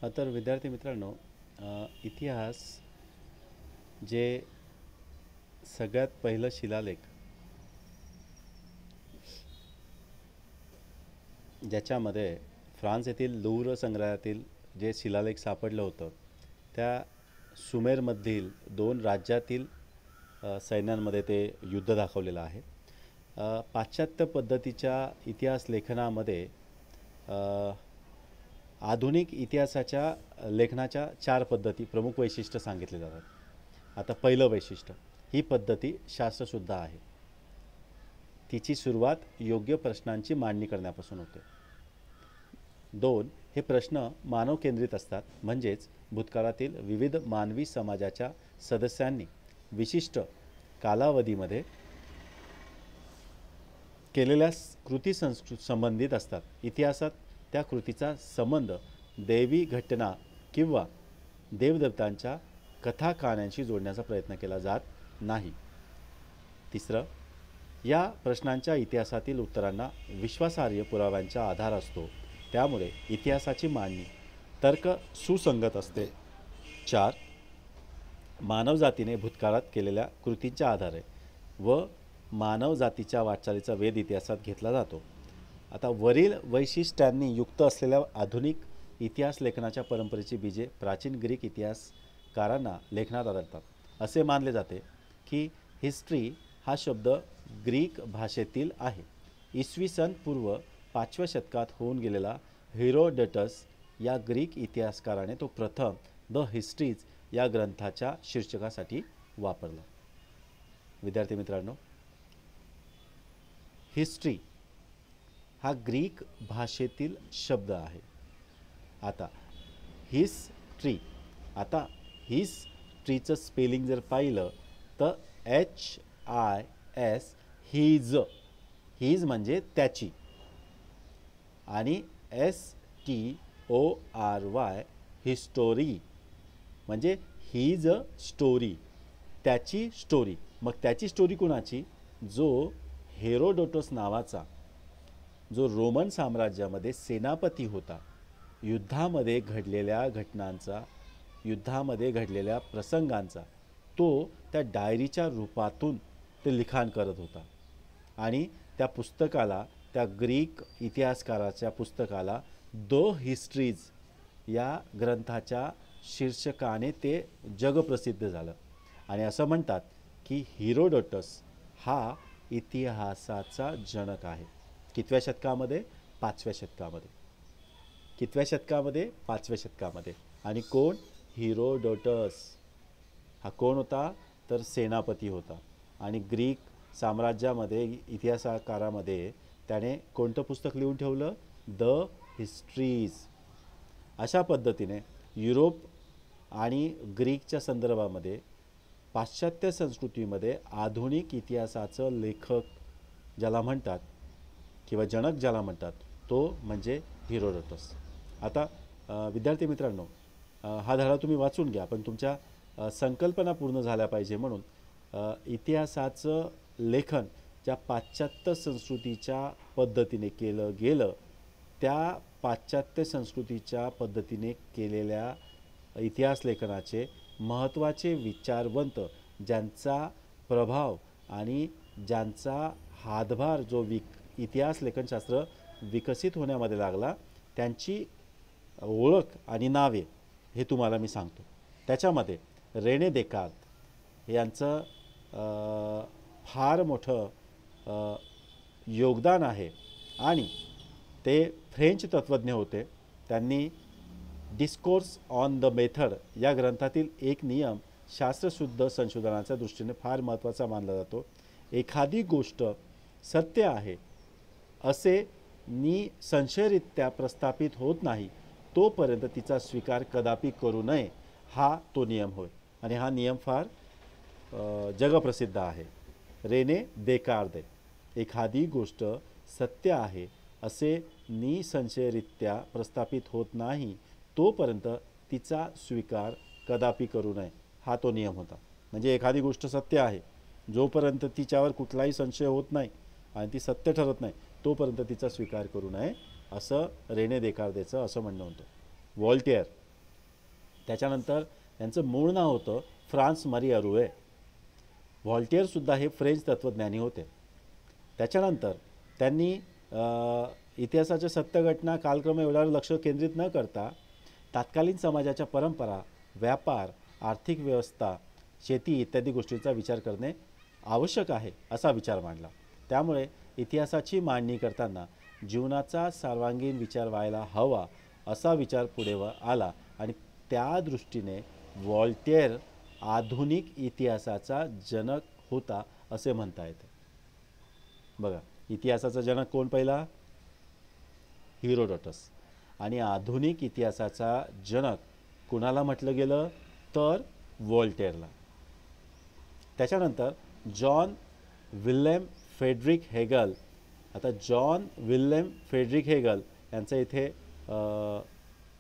तर विद्यार्थी मित्रांनो, इतिहास जे सगळ्यात पहिलं शिलालेख ज्याच्यामध्ये फ्रान्स येथील लूव्र संग्रहातील जे शिलालेख सापडलं होतं त्या सुमेरमधील दोन राज्यातील सैन्यांमध्ये ते युद्ध दाखवलेलं आहे. पाश्चात्य पद्धतीच्या इतिहास लेखनामध्ये अ, आधुनिक इतिहासाच्या लेखनाच्या चार पद्धती प्रमुख वैशिष्ट्य सांगितले जातात. आता पहिलं वैशिष्ट्य, ही पद्धती शास्त्रशुद्ध आहे. तिची सुरुवात योग्य प्रश्नांची मांडणी करण्यापासून होते. दोन, हे प्रश्न मानव केंद्रित असतात, म्हणजेच भूतकाळातील विविध मानवी समाजाच्या सदस्यांनी विशिष्ट कालावधीमध्ये केलेल्या कृती संबंधित असतात. इतिहासात त्या कृतीचा संबंध दैवी घटना किंवा देवदेवतांच्या कथा कहाण्यांशी जोडण्याचा प्रयत्न केला जात नाही. तिसरं, या प्रश्नांच्या इतिहासातील उत्तरांना विश्वासार्ह पुराव्यांचा आधार असतो, त्यामुळे इतिहासाची मांडणी तर्क सुसंगत असते. चार, मानवजातीने भूतकाळात केलेल्या कृतींच्या आधारे व मानवजातीच्या वाटचालीचा वेध इतिहासात घेतला जातो. आता वरील वैशिष्ट्यांनी युक्त असलेल्या आधुनिक इतिहास लेखनाच्या परंपरेची बीजे प्राचीन ग्रीक इतिहासकारांना लेखनात आढळतात. असे मानले जाते की हिस्ट्री हा शब्द ग्रीक भाषेतील आहे. इसवी सन पूर्व 5व्या शतकात होऊन गेलेला हेरोडोटस या ग्रीक इतिहासकाराने तो प्रथम द हिस्ट्रीज या ग्रंथाच्या शीर्षकासाठी वापरला. विद्यार्थी मित्रांनो, हिस्ट्री हा ग्रीक भाषेतील शब्द आहे. आता हिस्ट्री, आता हिस्ट्रीचं स्पेलिंग जर पाहिलं तर HIS, हीज म्हणजे त्याची, आणि STORY हिस्टोरी म्हणजे हीज अ स्टोरी, त्याची स्टोरी. मग त्याची स्टोरी कुणाची? जो हेरोडोटस नावाचा, जो रोमन साम्राज्यामध्ये सेनापती होता, युद्धामध्ये घडलेल्या घटनांचा, युद्धामध्ये घडलेल्या प्रसंगांचा तो त्या डायरीच्या रूपातून ते लिखाण करत होता. आणि त्या पुस्तकाला, त्या ग्रीक इतिहासकाराच्या पुस्तकाला द हिस्ट्रीज या ग्रंथाच्या शीर्षकाने ते जगप्रसिद्ध झालं. आणि असं म्हणतात की हेरोडोटस हा इतिहासाचा जनक आहे. कितव्या शतकामध्ये? 5व्या शतकामध्ये. कितव्या शतकामध्ये? 5व्या शतकामध्ये. आणि कोण? हेरोडोटस. हा कोण होता? तर सेनापती होता. आणि ग्रीक साम्राज्यामध्ये, इतिहासकारामध्ये त्याने कोणतं पुस्तक लिहून ठेवलं? The histories. अशा पद्धतीने युरोप आणि ग्रीकच्या संदर्भामध्ये पाश्चात्य संस्कृतीमध्ये आधुनिक इतिहासाचं लेखक ज्याला म्हणतात किंवा जनक ज्याला म्हणतात तो म्हणजे हेरोडोटस. आता विद्यार्थी मित्रांनो, हा धडा तुम्ही वाचून घ्या, पण तुमच्या संकल्पना पूर्ण झाल्या पाहिजे म्हणून इतिहासाचं लेखन ज्या पाश्चात्य संस्कृतीच्या पद्धतीने केलं गेलं, त्या पाश्चात्य संस्कृतीच्या पद्धतीने केलेल्या इतिहास लेखनाचे महत्त्वाचे विचारवंत, ज्यांचा प्रभाव आणि ज्यांचा हातभार जो इतिहास लेखनशास्त्र विकसित होण्यामध्ये लागला, त्यांची ओळख आणि नावे हे तुम्हाला मी सांगतो. त्याच्यामध्ये रेने देकार्त यांचं फार मोठं योगदान आहे. आणि ते फ्रेंच तत्त्वज्ञ होते. त्यांनी डिस्कोर्स ऑन द मेथड या ग्रंथातील एक नियम शास्त्रशुद्ध संशोधनाच्या दृष्टीने फार महत्त्वाचा मानला जातो. एखादी गोष्ट सत्य आहे असे निसंशयरित्या प्रस्थापित होत नाही तोपर्यंत तिचा स्वीकार कदापि करू नये, हा तो नियम होय. आणि हा नियम फार जगप्रसिद्ध आहे. Rene Descartes. एखादी गोष्ट सत्य आहे असे निसंशयरित्या प्रस्थापित होत नाही तोपर्यंत तिचा स्वीकार कदापि करू नये, हा तो नियम होता. म्हणजे एखादी गोष्ट सत्य आहे, जोपर्यंत तिच्यावर कुठलाही संशय होत नाही आणि ती सत्य ठरत नाही तोपर्यंत तिचा स्वीकार करू नये, असं रेने देकार्तेचं असं म्हणणं होतं. व्हॉल्टेअर त्याच्यानंतर त्यांचं मूळ नाव होतं फ्रान्स मरी अरुए. व्हॉल्टेअरसुद्धा हे फ्रेंच तत्त्वज्ञानी होते. त्याच्यानंतर त्यांनी इतिहासाच्या सत्यघटना कालक्रम एवढ्यावर लक्ष केंद्रित न करता तत्कालीन समाजाच्या परंपरा, व्यापार, आर्थिक व्यवस्था, शेती इत्यादी गोष्टींचा विचार करणे आवश्यक आहे असा विचार मांडला. त्यामुळे इतिहासाची मांडणी करताना जीवनाचा सर्वांगीण विचार व्हायला हवा असा विचार पुढे आला आणि त्या दृष्टीने व्हॉल्टेअर आधुनिक इतिहासाचा जनक होता असे म्हणता येते. बघा, इतिहासाचा जनक कोण पहिला? हेरोडोटस. आणि आधुनिक इतिहासाचा जनक कुणाला म्हटलं गेलं तर व्हॉल्टेअरला. त्याच्यानंतर जॉन विल्हेम फ्रेडरिक हेगल. आता जॉन विल्हेम फ्रेडरिक हेगल यांचं इथे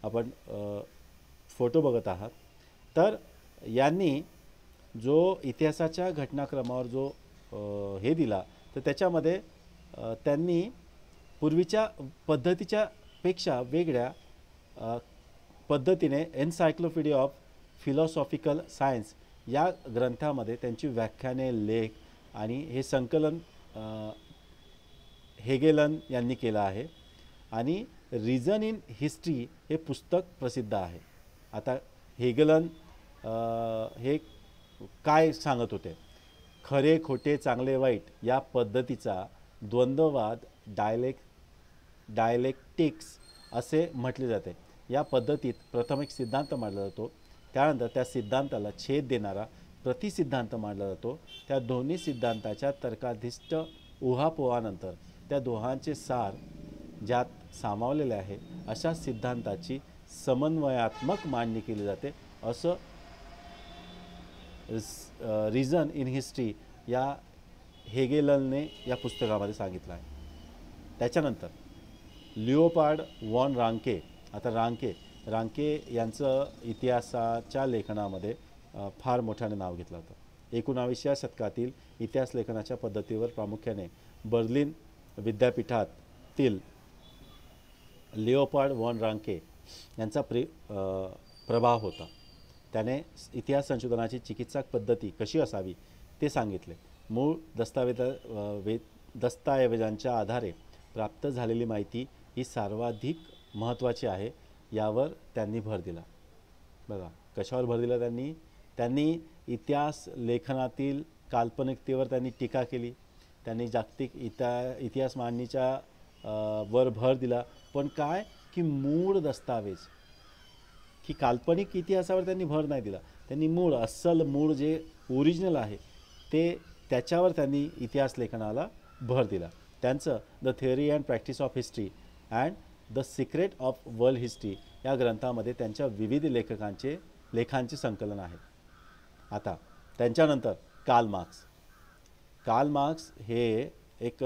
आपण फोटो बघत आहात. तर यांनी जो इतिहासाच्या घटनाक्रमावर जो हे दिला तर त्याच्यामध्ये त्यांनी पूर्वीच्या पद्धतीच्या पेक्षा वेगळ्या पद्धतीने एन्सायक्लोपीडिया ऑफ फिलॉसॉफिकल सायन्स या ग्रंथामध्ये त्यांची व्याख्याने, लेख आणि हे संकलन हेगेलन यांनी केलं आहे. आणि रिझन इन हिस्ट्री हे पुस्तक प्रसिद्ध आहे. आता हेगेलन हे काय सांगत होते? खरे खोटे, चांगले वाईट या पद्धतीचा द्वंद्ववाद डायलेक्टिक्स असे म्हटले जाते. या पद्धतीत प्रथम एक सिद्धांत मांडला जातो, त्यानंतर त्या सिद्धांताला छेद देणारा प्रतिसिद्धांत मांडला जातो. त्या दोन्ही सिद्धांताच्या तर्काधिष्ठ उहापोहानंतर त्या दोहांचे सार ज्यात सामावलेले आहे अशा सिद्धांताची समन्वयात्मक मांडणी केली जाते असं रिझन इन हिस्ट्री या हेगेलने या पुस्तकामध्ये सांगितलं आहे. त्याच्यानंतर लिओपार्ड वॉन रांके. आता रांके यांचं इतिहासाच्या लेखनामध्ये फार मोठ्याने नाव घेतलं होतं. 19व्या शतकातील इतिहास लेखनाच्या पद्धतीवर प्रामुख्याने बर्लिन विद्यापीठातील लिओपार्ड वॉन रांके यांचा प्रभाव होता. त्याने इतिहास संशोधनाची चिकित्सक पद्धती कशी असावी ते सांगितले. मूळ दस्तऐवजांच्या आधारे प्राप्त झालेली माहिती ही सर्वाधिक महत्त्वाची आहे यावर त्यांनी भर दिला. बघा, कशावर भर दिला त्यांनी इतिहास लेखनातील काल्पनिकतेवर त्यांनी टीका केली. त्यांनी जागतिक इतिहास मांडणीच्या वर भर दिला. पण काय की मूळ दस्तावेज की काल्पनिक इतिहासावर त्यांनी भर नाही दिला. त्यांनी मूळ जे ओरिजिनल आहे त्याच्यावर त्यांनी इतिहास लेखनाला भर दिला. त्यांचं the theory and practice of history and the secret of world history या ग्रंथामध्ये त्यांच्या विविध लेखांचे संकलन आहे. आता त्यांच्यानंतर कार्ल मार्क्स हे एक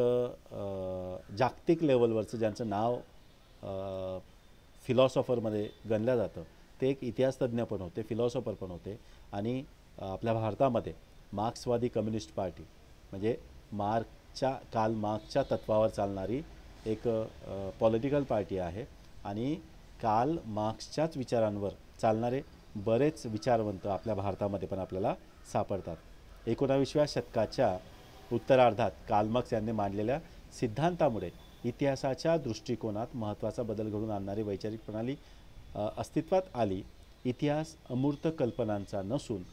जागतिक लेवलवरचं ज्यांचं नाव फिलॉसॉफरमध्ये गणलं जातं. ते एक इतिहासतज्ञ पण होते, फिलॉसॉफर पण होते. आणि आपल्या भारतामध्ये मार्क्सवादी कम्युनिस्ट पार्टी म्हणजे कार्ल मार्क्सच्या तत्वावर चालणारी एक पॉलिटिकल पार्टी आहे. आणि कार्ल मार्क्सच्याच विचारांवर चालणारे बरेच विचारवंत आपल्या भारतामध्ये पण आपल्याला सापडतात. 19व्या शतकाच्या उत्तरार्धात कार्ल मार्क्स यांनी मांडलेल्या सिद्धांतामुळे इतिहासाच्या दृष्टिकोनात महत्त्वाचा बदल घडवून आणणारी वैचारिक प्रणाली अस्तित्वात आली. इतिहास अमूर्त कल्पनांचा नसून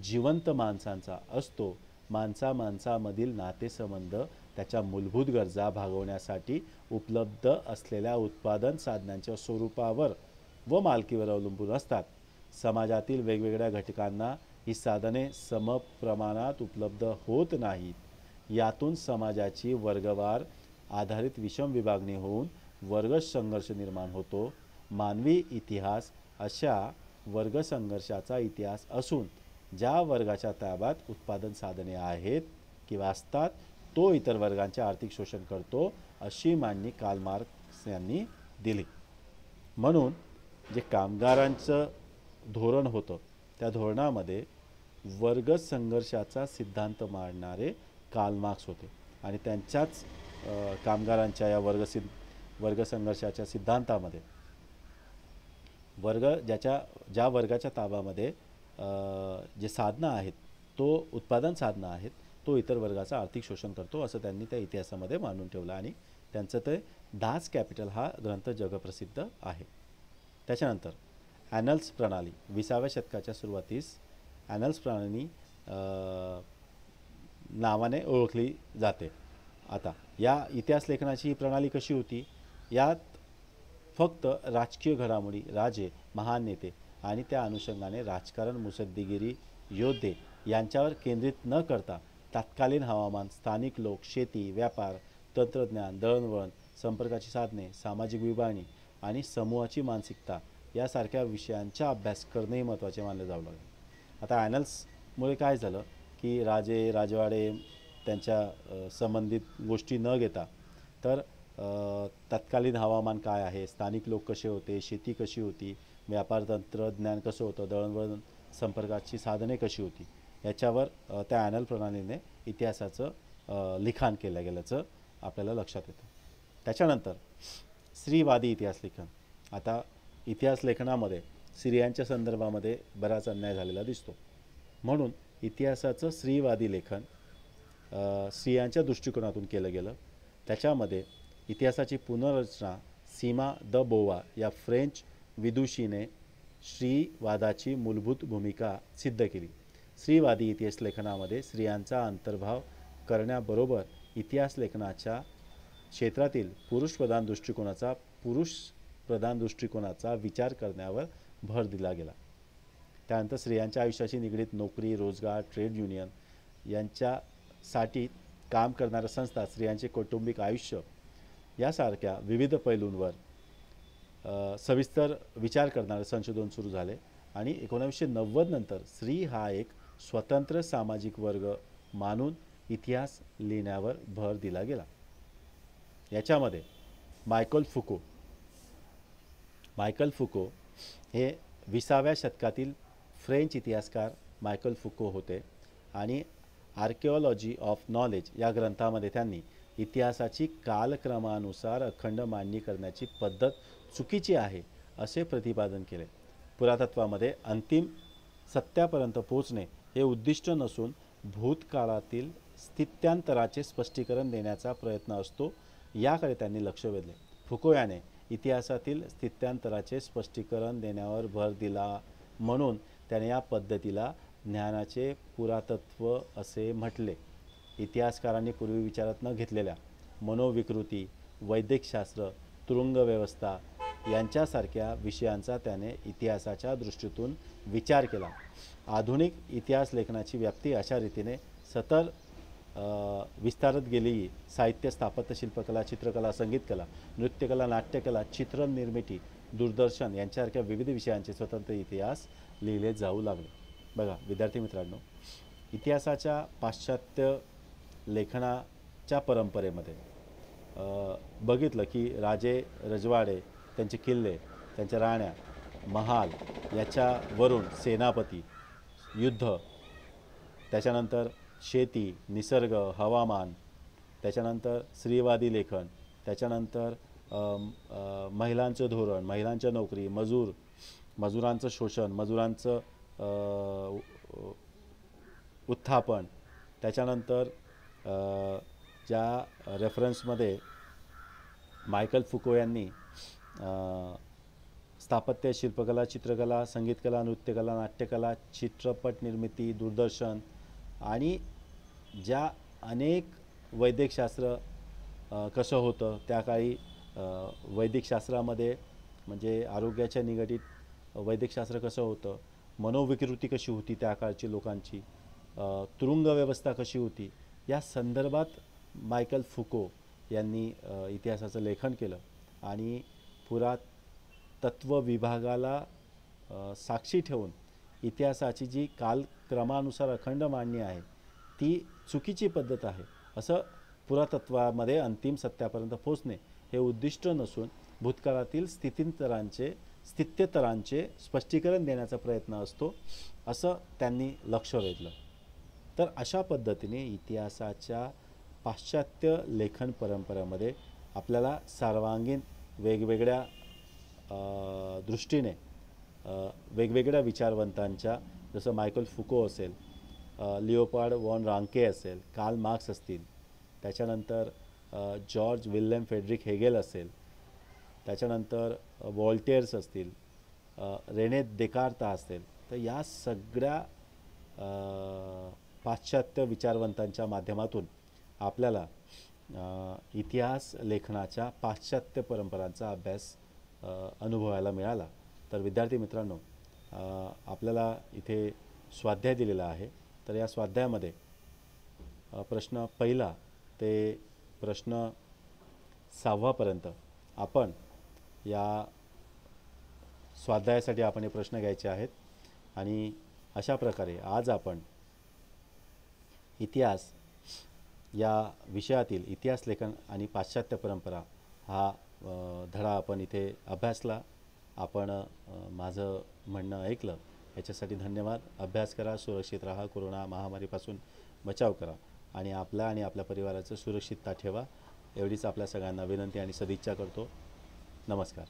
जिवंत माणसांचा असतो. माणसामधील नातेसंबंध त्याच्या मूलभूत गरजा भागवण्यासाठी उपलब्ध असलेल्या उत्पादन साधनांच्या स्वरूपावर व मालकीवर अवलंबून असतात. समाजातील वेगवेगळ्या घटकांना ही साधने समप्रमाणात उपलब्ध होत नाहीत. यातून समाजाची वर्गवार आधारित विषम विभागणी होऊन वर्गसंघर्ष निर्माण होतो. मानवी इतिहास अशा वर्गसंघर्षाचा इतिहास असून ज्या वर्गाच्या ताब्यात उत्पादन साधने आहेत किंवा असतात तो इतर वर्गांचे आर्थिक शोषण करतो अशी मांडणी कार्ल मार्क्स यांनी दिली. म्हणून जे कामगारांचं धोरण होतं त्या धोरणामध्ये वर्गसंघर्षाचा सिद्धांत मांडणारे कार्ल मार्क्स होते. आणि त्यांच्याच कामगारांच्या या वर्गसंघर्षाच्या सिद्धांतामध्ये वर्ग ज्या वर्गाच्या ताब्यामध्ये जे साधनं आहेत, तो उत्पादन साधनं आहेत, तो इतर वर्गाचा आर्थिक शोषण करतो असं त्यांनी त्या इतिहासामध्ये मांडून ठेवलं आणि त्यांचं ते दास कॅपिटल हा ग्रंथ जगप्रसिद्ध आहे. त्याच्यानंतर ॲनल्स प्रणाली 20व्या शतकाच्या सुरुवातीस ॲनल्स प्रणाली नावाने ओळखली जाते. आता या इतिहास लेखनाची ही प्रणाली कशी होती? यात फक्त राजकीय घडामोडी, राजे, महान नेते आणि त्या अनुषंगाने राजकारण, मुत्सद्देगिरी, योद्धे यांच्यावर केंद्रित न करता तत्कालीन हवामान, स्थानिक लोक, शेती, व्यापार, तंत्रज्ञान, दळणवळण, संपर्काची साधने, सामाजिक विभागणी आणि समूहाची मानसिकता यासारख्या विषयांचा अभ्यास करणेही महत्त्वाचे मानले जाऊ लागले. आता ॲनल्समुळे काय झालं की राजे, राजवाडे त्यांच्या संबंधित गोष्टी न घेता तर तत्कालीन हवामान काय आहे, स्थानिक लोक कसे होते, शेती कशी होती, व्यापार तंत्रज्ञान कसं होतं, दळणवळण संपर्काची साधने कशी होती, याच्यावर त्या ॲनल प्रणालीने इतिहासाचं लिखाण केलं गेल्याचं आपल्याला लक्षात येतं. त्याच्यानंतर स्त्रीवादी इतिहास लेखन. आता इतिहास लेखनामध्ये स्त्रियांच्या संदर्भामध्ये बराच अन्याय झालेला दिसतो, म्हणून इतिहासाचं स्त्रीवादी लेखन स्त्रियांच्या दृष्टिकोनातून केलं गेलं. त्याच्यामध्ये इतिहासाची पुनर्रचना सीमा द बोवा या फ्रेंच विदुषीने स्त्रीवादाची मूलभूत भूमिका सिद्ध केली. स्त्रीवादी इतिहास लेखनामध्ये स्त्रियांचा अंतर्भाव करण्याबरोबर इतिहास लेखनाच्या क्षेत्रातील पुरुष प्रधान दृष्टिकोनाचा विचार करण्यावर भर दिला गेला. त्यानंतर स्त्रियांच्या आयुष्याशी निगडीत नोकरी, रोजगार, ट्रेड युनियन यांच्यासाठी काम करणाऱ्या संस्था, स्त्रियांचे कौटुंबिक आयुष्य यासारख्या विविध पैलूंवर सविस्तर विचार करणारे संशोधन सुरू झाले आणि 1990 नंतर स्त्री हा एक स्वतंत्र सामाजिक वर्ग मानून इतिहास लिहिण्यावर भर दिला गेला. याच्यामध्ये मायकल फुको हे 20व्या शतकातील फ्रेंच इतिहासकार मायकल फुको होते आणि आर्किओलॉजी ऑफ नॉलेज या ग्रंथामध्ये त्यांनी इतिहासाची कालक्रमानुसार अखंड मांडणी करण्याची पद्धत चुकीची आहे असे प्रतिपादन केले. पुरातत्वामध्ये अंतिम सत्यापर्यंत पोहोचणे हे उद्दिष्ट नसून भूतकाळातील स्थित्यांतराचे स्पष्टीकरण देण्याचा प्रयत्न असतो याकडे त्यांनी लक्ष वेधले. फुको याने इतिहासातील स्थित्यांतराचे स्पष्टीकरण देण्यावर भर दिला म्हणून त्याने या पद्धतीला ज्ञानाचे पुरातत्व असे म्हटले. इतिहासकारांनी पूर्वी विचारात न घेतलेल्या मनोविकृती, वैद्यकशास्त्र, तुरुंग व्यवस्था यांच्यासारख्या विषयांचा त्याने इतिहासाच्या दृष्टीतून विचार केला. आधुनिक इतिहास लेखनाची व्याप्ती अशा रीतीने विस्तारत गेली. साहित्य, स्थापत्य, शिल्पकला, चित्रकला, संगीतकला, नृत्यकला, नाट्यकला, चित्रनिर्मिती, दूरदर्शन यांच्यासारख्या विविध विषयांचे स्वतंत्र इतिहास लिहिले जाऊ लागले. बघा विद्यार्थी मित्रांनो, इतिहासाच्या पाश्चात्य लेखनाच्या परंपरेमध्ये बघितलं की राजे, रजवाडे, त्यांचे किल्ले, त्यांच्या राण्या, महाल याच्यावरून सेनापती, युद्ध, त्याच्यानंतर शेती, निसर्ग, हवामान, त्याच्यानंतर स्त्रीवादी लेखन, त्याच्यानंतर महिलांचं धोरण, महिलांच्या नोकरी, मजुरांचं शोषण, मजुरांचं उत्थापन, त्याच्यानंतर ज्या रेफरन्समध्ये मायकल फुको यांनी स्थापत्य, शिल्पकला, चित्रकला, संगीतकला, नृत्यकला, नाट्यकला, चित्रपट निर्मिती, दूरदर्शन आणि ज्या अनेक वैद्यकशास्त्र कसं होतं त्या काळी, वैदिकशास्त्रामध्ये म्हणजे आरोग्याच्या निगडीत वैदिकशास्त्र कसं होतं, मनोविकृती कशी होती त्या काळची लोकांची, तुरुंग व्यवस्था कशी होती, या संदर्भात मायकल फुको यांनी इतिहासाचं लेखन केलं आणि पुरातत्व विभागाला साक्षी ठेवून इतिहासाची जी कालक्रमानुसार अखंड मांडणी आहे ती चुकीची पद्धत आहे असं पुरातत्वामध्ये अंतिम सत्यापर्यंत पोहोचणे हे उद्दिष्ट नसून भूतकाळातील स्थित्यंतरांचे स्पष्टीकरण देण्याचा प्रयत्न असतो असं त्यांनी लक्ष वेधलं. तर अशा पद्धतीने इतिहासाच्या पाश्चात्य लेखन परंपरेमध्ये आपल्याला सर्वांगीण वेगवेगळ्या दृष्टीने वेगवेगळ्या विचारवंतांच्या, जसं मायकल फुको असेल, लिओपार्ड वॉन रांके असेल, कार्ल मार्क्स असतील, त्याच्यानंतर जॉर्ज विल्यम फेडरिक हेगेल असेल, त्याच्यानंतर वॉल्टेअर्स असतील, रेने देकार्ता असेल, तर या सगळ्या पाश्चात्य विचारवंतांच्या माध्यमातून आपल्याला इतिहास लेखनाच्या पाश्चात्य परंपरांचा अभ्यास अनुभवायला मिळाला. तर विद्यार्थी मित्रांनो, आपल्याला इथे स्वाध्याय दिलेला आहे. तर या स्वाध्यायामध्ये प्रश्न पहिला ते प्रश्न 6वापर्यंत आपण या स्वाध्यायासाठी आपण हे प्रश्न घ्यायचे आहेत. आणि अशा प्रकारे आज आपण इतिहास या विषयातील इतिहास लेखन आणि पाश्चात्य परंपरा हा धडा आपण इथे अभ्यासला. आपण माझं म्हणणं ऐकलं याच्यासाठी धन्यवाद. अभ्यास करा, सुरक्षित राहा, कोरोना महामारीपासून बचाव करा आणि आपला आणि आपल्या परिवाराचं सुरक्षितता ठेवा. एवढीच आपल्या सगळ्यांना विनंती आणि सदिच्छा करतो. नमस्कार.